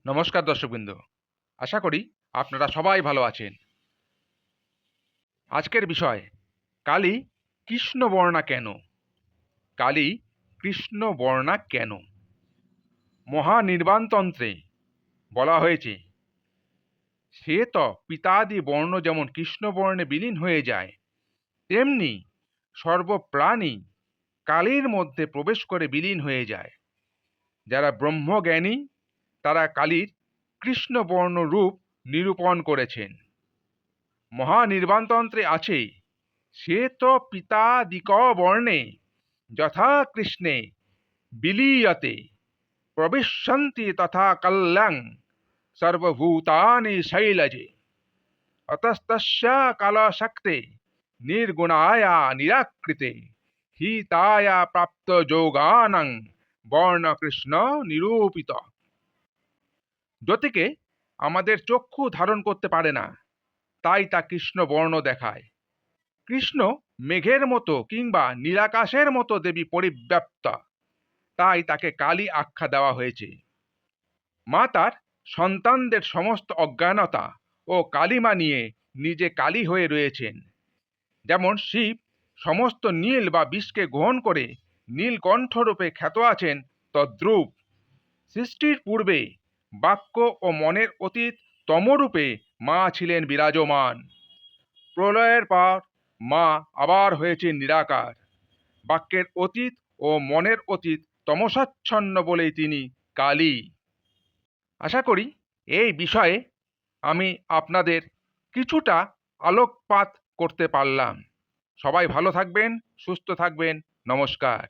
নমস্কার দর্শকবৃন্দ, আশা করি আপনারা সবাই ভালো আছেন। আজকের বিষয় কালী কৃষ্ণবর্ণা কেন? কালী কৃষ্ণবর্ণা কেন? মহানির্বাণতন্ত্রে বলা হয়েছে, শ্বেত পিতাদি বর্ণ যেমন কৃষ্ণবর্ণে বিলীন হয়ে যায়, তেমনি সর্বপ্রাণী কালীর মধ্যে প্রবেশ করে বিলীন হয়ে যায়। যারা ব্রহ্মজ্ঞানী তারা কালীর কৃষ্ণবর্ণ রূপ নিরূপণ করেছেন। মহানির্বাণতন্ত্রে আছে, শ্বেত পিতাদিক বর্ণে যথা কৃষ্ণে বিলীয়তে প্রবিশ্যন্তি তথা কল্যাং সর্বভূতানি শৈলজে অতস্তস্য কালশক্তে নির্গুণায়া নিরাকৃতে হিতায়া প্রাপ্ত যোগানং বর্ণকৃষ্ণ নিরূপিত। জ্যোতিকে আমাদের চক্ষু ধারণ করতে পারে না, তাই তা কৃষ্ণ বর্ণ দেখায়। কৃষ্ণ মেঘের মতো কিংবা নীলাকাশের মতো দেবী পরিব্যাপ্তা, তাই তাকে কালী আখ্যা দেওয়া হয়েছে। মা তার সন্তানদের সমস্ত অজ্ঞানতা ও কালিমা নিয়ে নিজে কালী হয়ে রয়েছেন। যেমন শিব সমস্ত নীল বা বিষকে গ্রহণ করে নীলকণ্ঠরূপে খ্যাত আছেন, তদ্রূপ সৃষ্টির পূর্বে বাক্য ও মনের অতীত তমরূপে মা ছিলেন বিরাজমান। প্রলয়ের পর মা আবার হয়েছে নিরাকার। বাক্যের অতীত ও মনের অতীত তমসাচ্ছন্ন বলেই তিনি কালী। আশা করি এই বিষয়ে আমি আপনাদের কিছুটা আলোকপাত করতে পারলাম। সবাই ভালো থাকবেন, সুস্থ থাকবেন। নমস্কার।